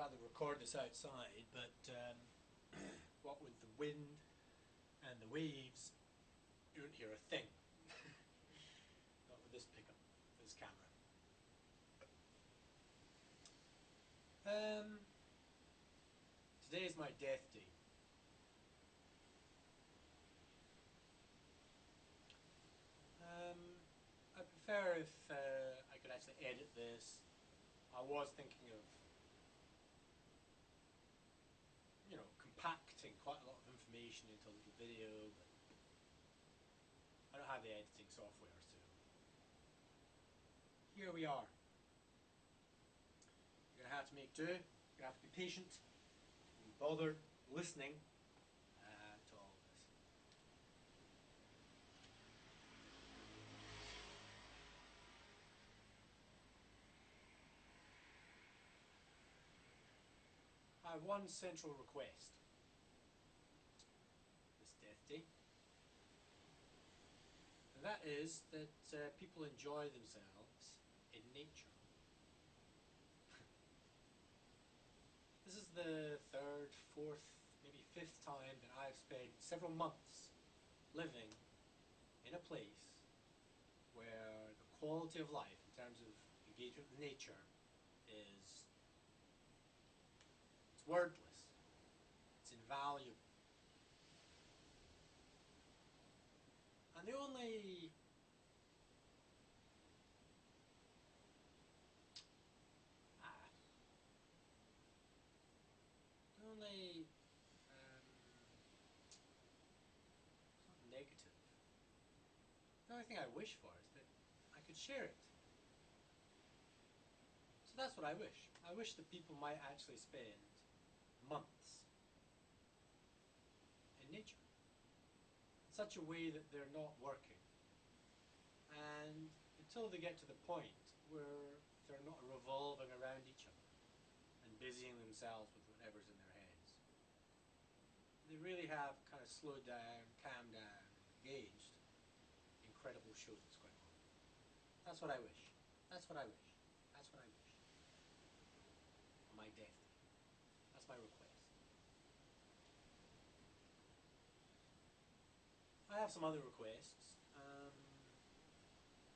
rather record this outside, but what with the wind and the waves, you don't hear a thing. Not with this pickup, this camera. Today is my death day. I prefer if I could actually edit this. I was thinking of, compacting quite a lot of information into a little video, but I don't have the editing software, so here we are. You're going to have to make do. You're going to have to be patient and bother listening to all of this. I have one central request this death day, and that is that people enjoy themselves in nature. This is the third, fourth, maybe fifth time that I've spent several months living in a place where the quality of life in terms of engagement with nature is wordless. It's invaluable. And the only it's not negative. The only thing I wish for is that I could share it. So that's what I wish. I wish that people might actually spend months in nature in such a way that they're not working, and until they get to the point where they're not revolving around each other and busying themselves with whatever's in their heads. They really have kind of slowed down, calmed down, and engaged. Incredible show that's going on. That's what I wish. That's what I wish. That's what I wish. On my death day. That's my request. I have some other requests.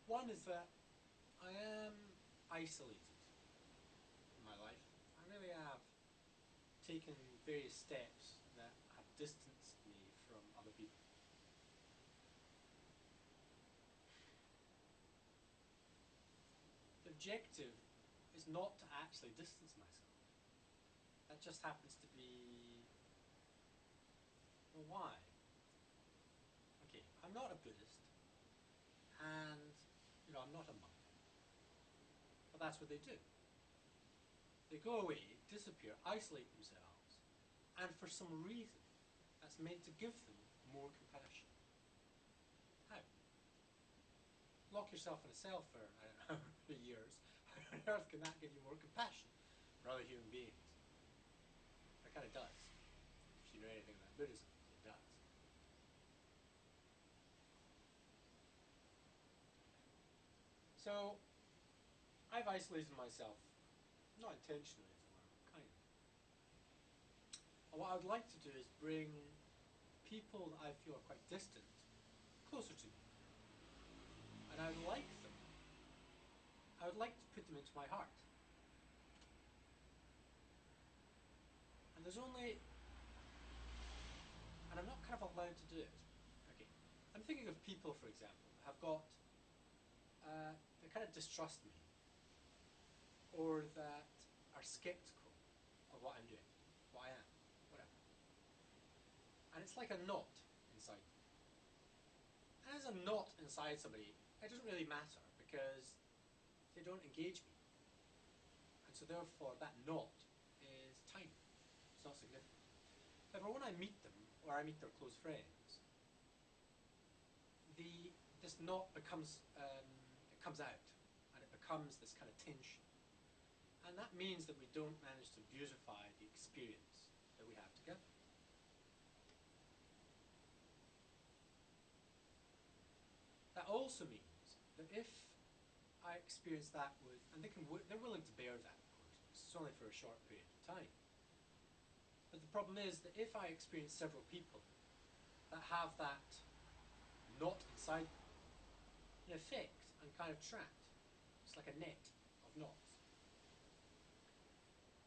One is that I am isolated in my life. I really have taken various steps that have distanced me from other people. The objective is not to actually distance myself. That just happens to be... well, why? Okay, I'm not a Buddhist, and, I'm not a monk. But that's what they do. They go away, disappear, isolate themselves, and for some reason, that's meant to give them more compassion. How? Lock yourself in a cell for, I don't know, for years. How on earth can that give you more compassion for other human beings? It kind of does. If you know anything about Buddhism, it does. So, I've isolated myself, not intentionally as it were, kind of. And what I would like to do is bring people that I feel are quite distant closer to me. And I would like to put them into my heart. And I'm not kind of allowed to do it. Okay, I'm thinking of people, for example, that have got, they kind of distrust me, or that are skeptical of what I'm doing, what I am, whatever. And it's like a knot inside them. And as a knot inside somebody, it doesn't really matter because they don't engage me. And so therefore that knot is tiny. It's not significant. However, when I meet them, or I meet their close friends, this knot becomes, it comes out, and it becomes this kind of tension. And that means that we don't manage to beautify the experience that we have together. That also means that if I experience that with, and they're willing to bear that, of course, it's only for a short period of time. But the problem is that if I experience several people that have that knot inside them, in effect, I'm kind of trapped. It's like a net of knots.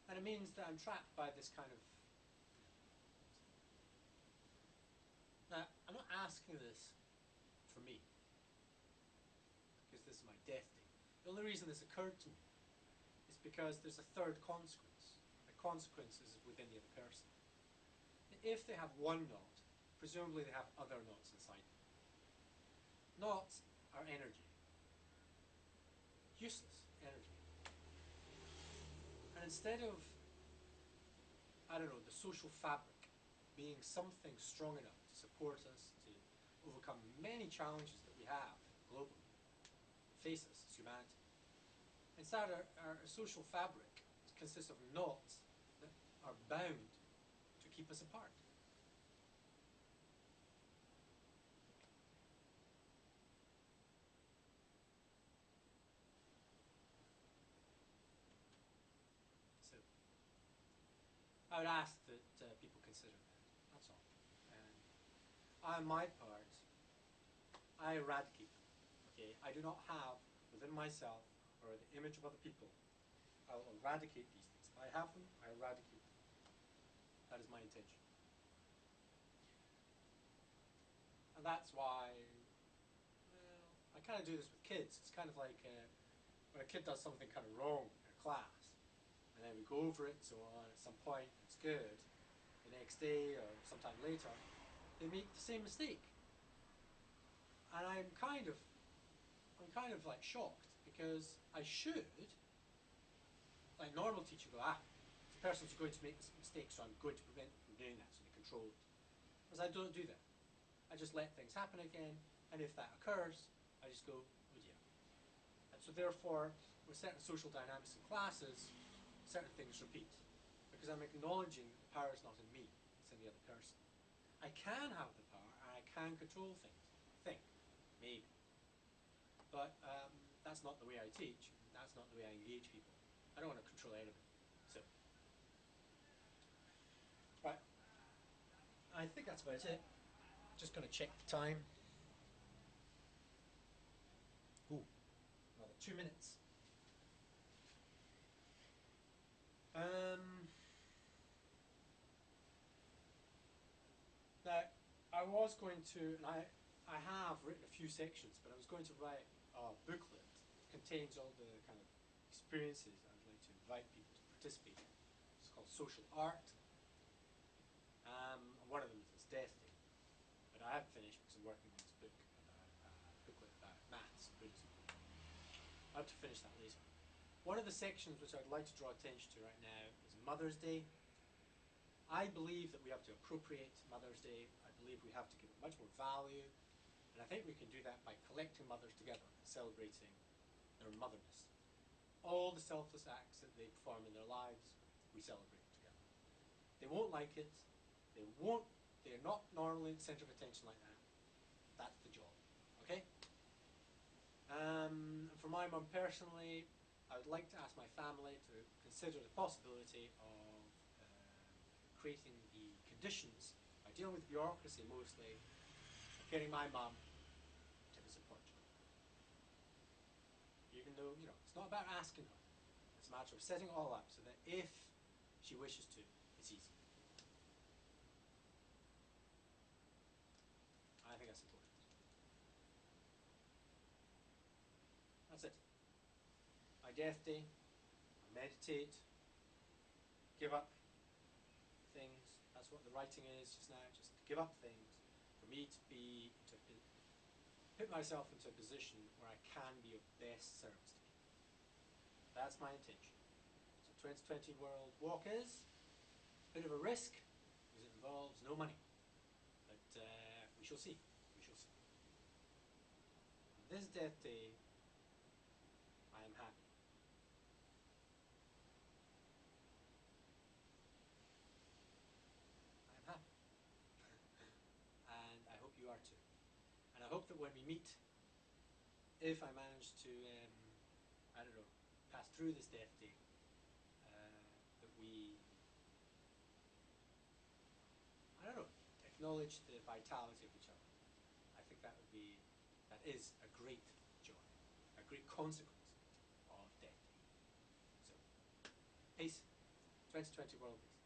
And it means that I'm trapped by this kind of... Now, I'm not asking this for me, because this is my death day. The only reason this occurred to me is because there's a third consequence. The consequence is within the other person. If they have one knot, presumably they have other knots inside them. Knots are energy. Useless energy. And instead of, I don't know, the social fabric being something strong enough to support us, to overcome many challenges that we have globally, face us as humanity, instead our social fabric consists of knots that are bound to keep us apart. So I would ask that people consider that. That's all. And on my part, I eradicate them. Okay, I do not have within myself or the image of other people. I'll eradicate these things. If I have them, I eradicate them. That is my intention. And that's why, well, I kind of do this with kids. It's kind of like when a kid does something kind of wrong in class, and then we go over it, so on, at some point it's good. The next day or sometime later, they make the same mistake. And I'm kind of like shocked, because I should, like normal teaching, go, this person's going to make this mistake, so I'm going to prevent them from doing that, so they control it. Whereas I don't do that. I just let things happen again, and if that occurs, I just go, oh dear. And so therefore, with certain social dynamics in classes, certain things repeat. Because I'm acknowledging that the power is not in me, it's in the other person. I can have the power, and I can control things, I think, maybe. But that's not the way I teach, that's not the way I engage people. I don't want to control anybody. So, right, I think that's about it. Just going to check the time. Ooh, another 2 minutes. Now, I was going to, and I have written a few sections, but I was going to write a booklet that contains all the kind of experiences I would like to invite people to participate in. It's called Social Art. One of them is Death Day, but I haven't finished because I'm working on this book about booklet about maths and Buddhism. I have to finish that later. One of the sections which I'd like to draw attention to right now is Mother's Day. I believe that we have to appropriate Mother's Day. I believe we have to give it much more value. And I think we can do that by collecting mothers together and celebrating their motherness. All the selfless acts that they perform in their lives, we celebrate together. They won't like it. They're not normally the centre of attention like that. That's the job. Okay? For my mum personally, I would like to ask my family to consider the possibility of creating the conditions, by dealing with bureaucracy mostly, of getting my mum to visit Portugal. Even though, it's not about asking her. It's a matter of setting it all up so that if she wishes to, it's easy. I think that's important. That's it. My death day, I meditate, give up things. That's what the writing is just now, just to give up things, for me to put myself into a position where I can be of best service to people. That's my intention. So 2020 World Walk is a bit of a risk, because it involves no money. But we shall see. We shall see. On this death day, I am happy. I am happy. And I hope you are too. And I hope that when we meet, if I manage to, I don't know, pass through this death day, we, I don't know, acknowledge the vitality of each other. I think that is a great joy, a great consequence of Death Day. So, peace. 2020 world peace.